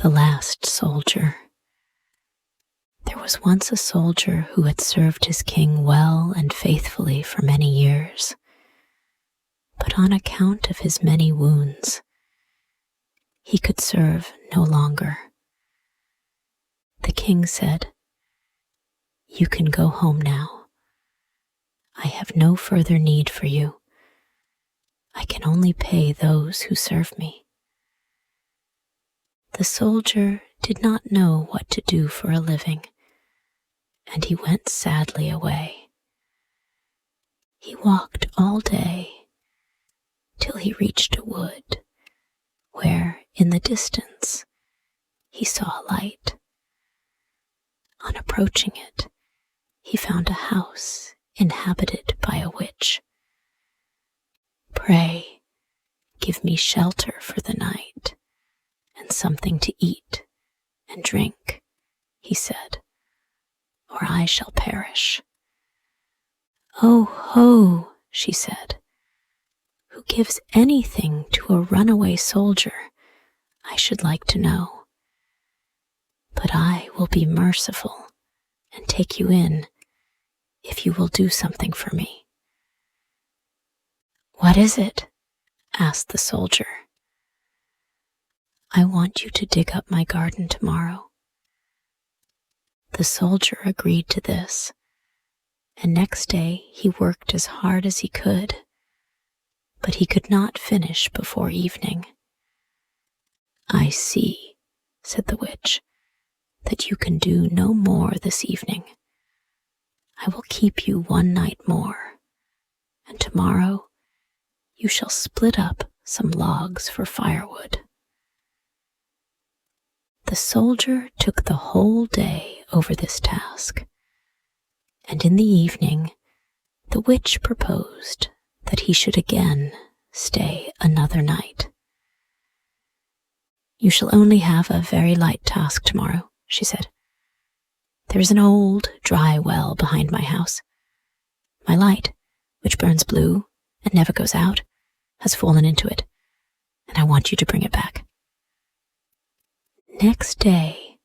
The last soldier. There was once a soldier who had served his king well and faithfully for many years, but on account of his many wounds, he could serve no longer. The king said, "You can go home now. I have no further need for you. I can only pay those who serve me." The soldier did not know what to do for a living, and he went sadly away. He walked all day till he reached a wood where, in the distance, he saw a light. On approaching it, he found a house inhabited by a witch. "Pray, give me shelter for the night and something to eat and drink," he said, "or I shall perish." "Oh ho," she said, "who gives anything to a runaway soldier, I should like to know. But I will be merciful and take you in if you will do something for me." "What is it?" asked the soldier. "I want you to dig up my garden tomorrow." The soldier agreed to this, and next day he worked as hard as he could, but he could not finish before evening. "I see," said the witch, "that you can do no more this evening. I will keep you one night more, and tomorrow you shall split up some logs for firewood." The soldier took the whole day over this task, and in the evening the witch proposed that he should again stay another night. "You shall only have a very light task tomorrow," she said. "There is an old, dry well behind my house. My light, which burns blue and never goes out, has fallen into it, and I want you to bring it back." Next day,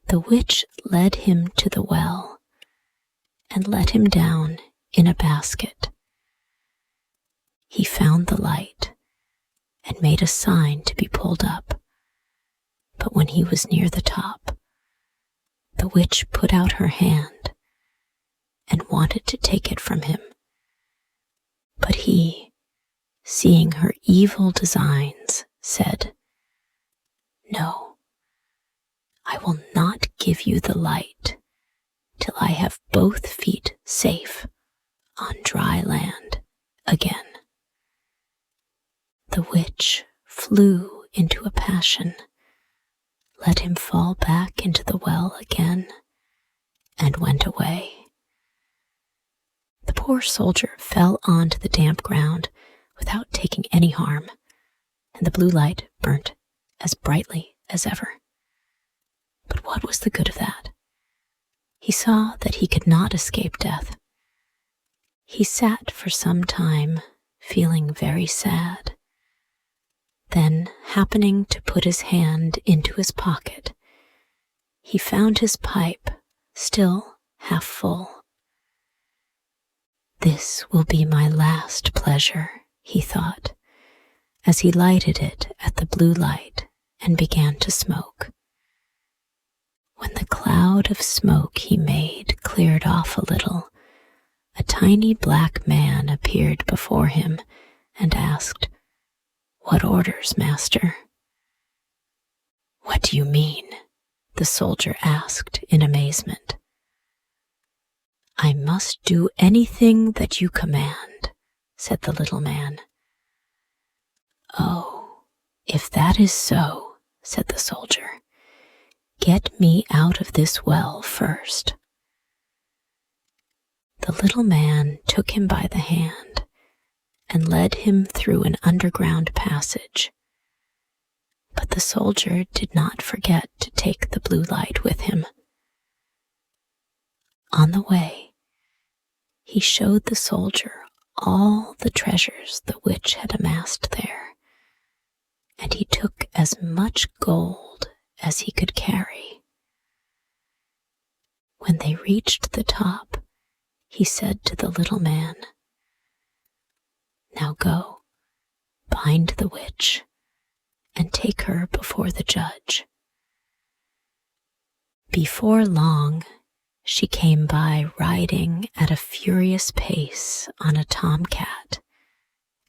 the witch led him to the well and let him down in a basket. He found the light and made a sign to be pulled up, but when he was near the top, the witch put out her hand and wanted to take it from him. But he, seeing her evil designs, said, "No, I will not give you the light till I have both feet safe on dry land again." The witch flew into a passion, let him fall back into the well again, and went away. The poor soldier fell onto the damp ground without taking any harm, and the blue light burnt as brightly as ever. But what was the good of that? He saw that he could not escape death. He sat for some time, feeling very sad. Then, happening to put his hand into his pocket, he found his pipe still half full. "This will be my last pleasure," he thought, as he lighted it at the blue light and began to smoke. When the cloud of smoke he made cleared off a little, a tiny black man appeared before him and asked, "What orders, master?" "What do you mean?" the soldier asked in amazement. "I must do anything that you command," said the little man. "Oh, if that is so," said the soldier, "get me out of this well first." The little man took him by the hand and led him through an underground passage. But the soldier did not forget to take the blue light with him. On the way, he showed the soldier all the treasures the witch had amassed there, and he took as much gold as he could carry. When they reached the top, he said to the little man, "Now go, bind the witch, and take her before the judge." Before long, she came by riding at a furious pace on a tomcat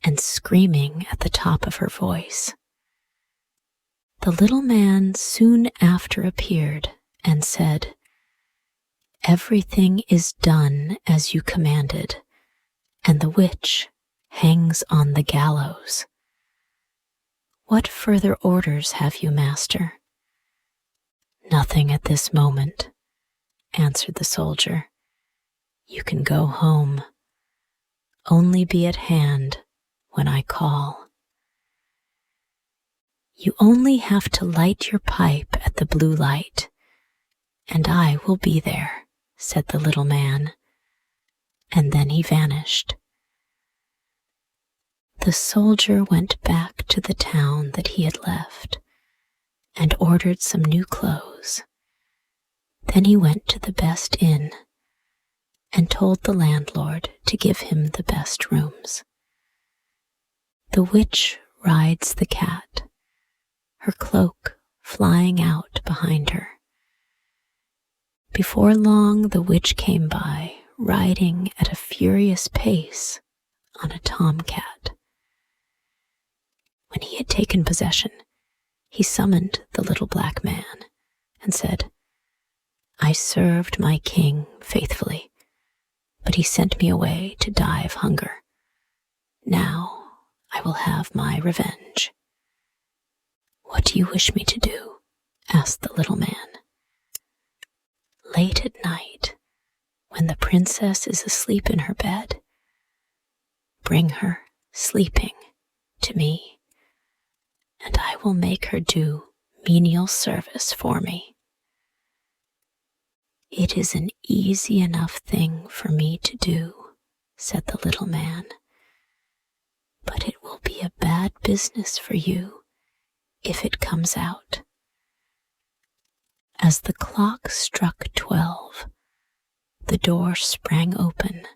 and screaming at the top of her voice. The little man soon after appeared and said, "Everything is done as you commanded, and the witch hangs on the gallows. What further orders have you, master?" "Nothing at this moment," answered the soldier. "You can go home. Only be at hand when I call." "You only have to light your pipe at the blue light, and I will be there," said the little man, and then he vanished. The soldier went back to the town that he had left and ordered some new clothes. Then he went to the best inn and told the landlord to give him the best rooms. The witch rides the cat, her cloak flying out behind her. Before long, the witch came by, riding at a furious pace on a tomcat. When he had taken possession, he summoned the little black man and said, "I served my king faithfully, but he sent me away to die of hunger. Now I will have my revenge." "What do you wish me to do?" asked the little man. "Late at night, when the princess is asleep in her bed, bring her sleeping to me, and I will make her do menial service for me." "It is an easy enough thing for me to do," said the little man, "but it will be a bad business for you if it comes out." As the clock struck 12, the door sprang open,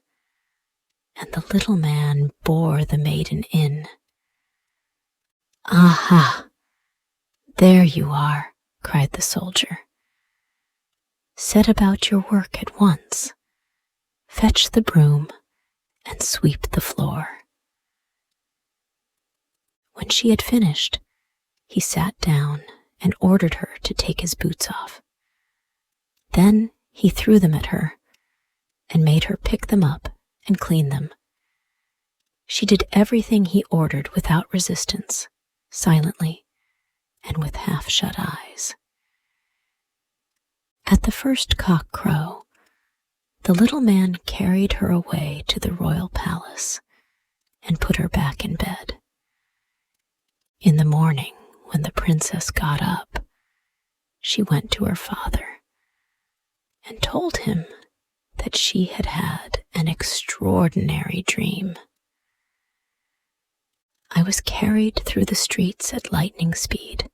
and the little man bore the maiden in. "Aha! There you are," cried the soldier. "Set about your work at once. Fetch the broom and sweep the floor." When she had finished, he sat down and ordered her to take his boots off. Then he threw them at her and made her pick them up and clean them. She did everything he ordered without resistance, silently, and with half-shut eyes. At the first cock crow, the little man carried her away to the royal palace and put her back in bed. In the morning, when the princess got up, she went to her father and told him that she had had an extraordinary dream. "I was carried through the streets at lightning speed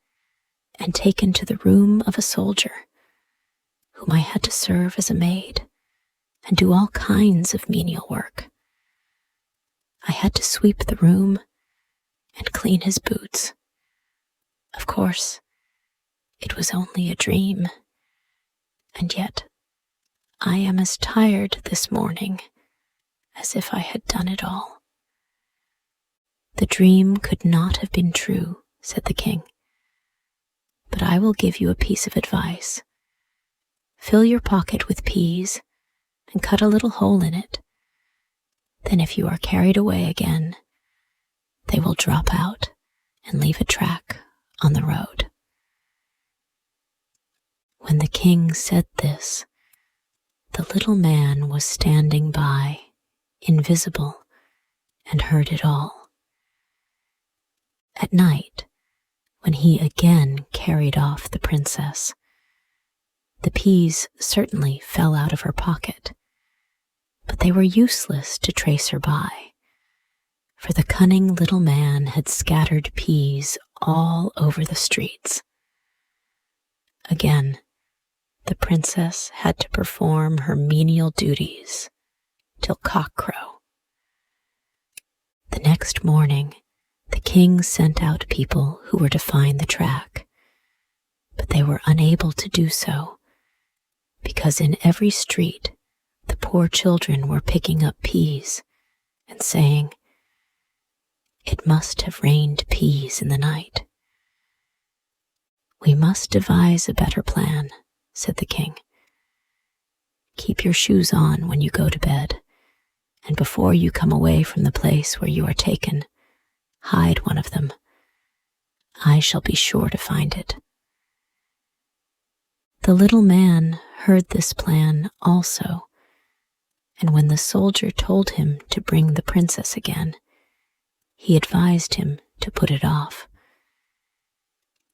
and taken to the room of a soldier, whom I had to serve as a maid and do all kinds of menial work. I had to sweep the room and clean his boots. Of course, it was only a dream, and yet I am as tired this morning as if I had done it all." "The dream could not have been true," said the king, "but I will give you a piece of advice. Fill your pocket with peas and cut a little hole in it. Then if you are carried away again, they will drop out and leave a track on the road." When the king said this, the little man was standing by, invisible, and heard it all. At night, when he again carried off the princess, the peas certainly fell out of her pocket, but they were useless to trace her by, for the cunning little man had scattered peas all over the streets. Again, the princess had to perform her menial duties till cockcrow. The next morning, the king sent out people who were to find the track, but they were unable to do so, because in every street the poor children were picking up peas and saying, "It must have rained peas in the night." "We must devise a better plan," said the king. "Keep your shoes on when you go to bed, and before you come away from the place where you are taken, hide one of them. I shall be sure to find it." The little man heard this plan also, and when the soldier told him to bring the princess again, he advised him to put it off.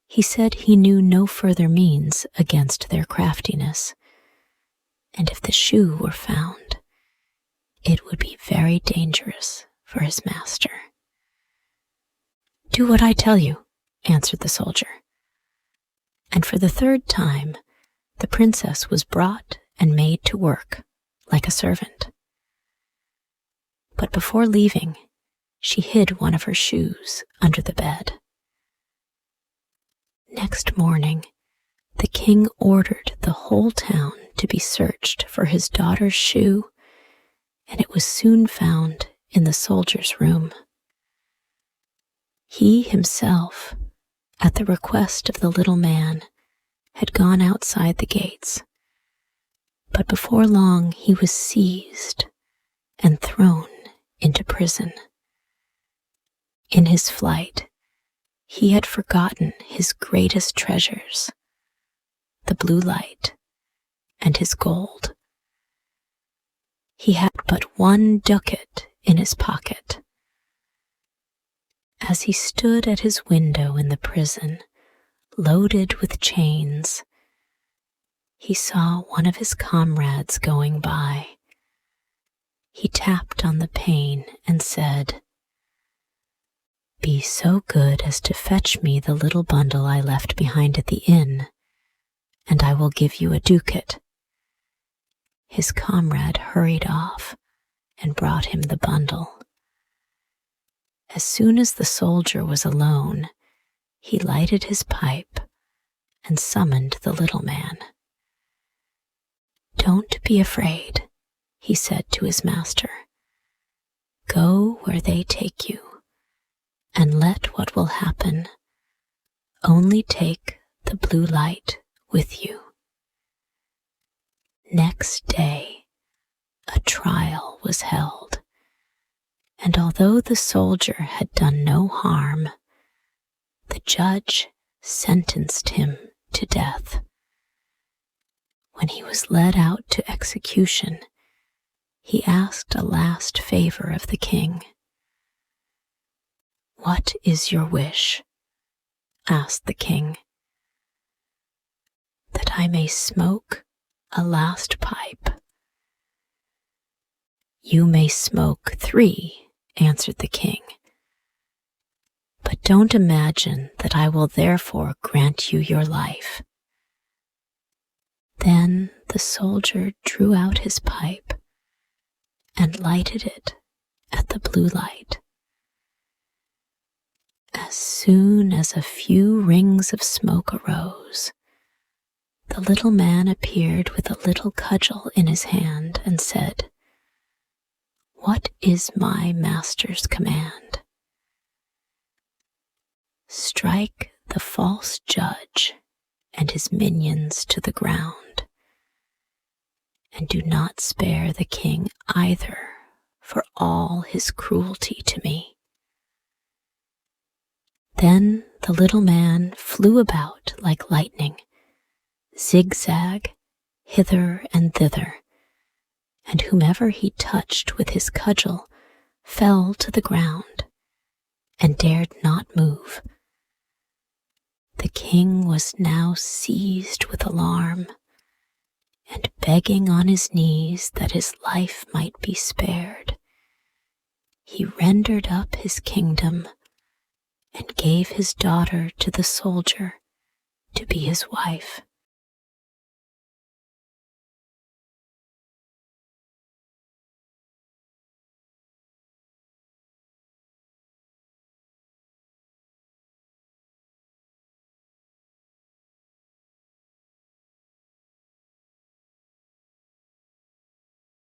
He said he knew no further means against their craftiness, and if the shoe were found, it would be very dangerous for his master. "Do what I tell you," answered the soldier. And for the third time, the princess was brought and made to work like a servant. But before leaving, she hid one of her shoes under the bed. Next morning, the king ordered the whole town to be searched for his daughter's shoe, and it was soon found in the soldier's room. He himself, at the request of the little man, had gone outside the gates, but before long he was seized and thrown into prison. In his flight, he had forgotten his greatest treasures, the blue light and his gold. He had but 1 ducat in his pocket. As he stood at his window in the prison, loaded with chains, he saw one of his comrades going by. He tapped on the pane and said, "Be so good as to fetch me the little bundle I left behind at the inn, and I will give you a ducat." His comrade hurried off and brought him the bundle. As soon as the soldier was alone, he lighted his pipe and summoned the little man. "Don't be afraid," he said to his master. "Go where they take you, and let what will happen. Only take the blue light with you." Next day, a trial was held, and although the soldier had done no harm, the judge sentenced him to death. When he was led out to execution, he asked a last favor of the king. "What is your wish?" asked the king. "That I may smoke a last pipe." "You may smoke 3, answered the king. "But don't imagine that I will therefore grant you your life." Then the soldier drew out his pipe and lighted it at the blue light. As soon as a few rings of smoke arose, the little man appeared with a little cudgel in his hand and said, "What is my master's command?" "Strike the false judge and his minions to the ground, and do not spare the king either for all his cruelty to me." Then the little man flew about like lightning, zigzag, hither and thither, and whomever he touched with his cudgel fell to the ground and dared not move. The king was now seized with alarm, and begging on his knees that his life might be spared, he rendered up his kingdom and gave his daughter to the soldier to be his wife.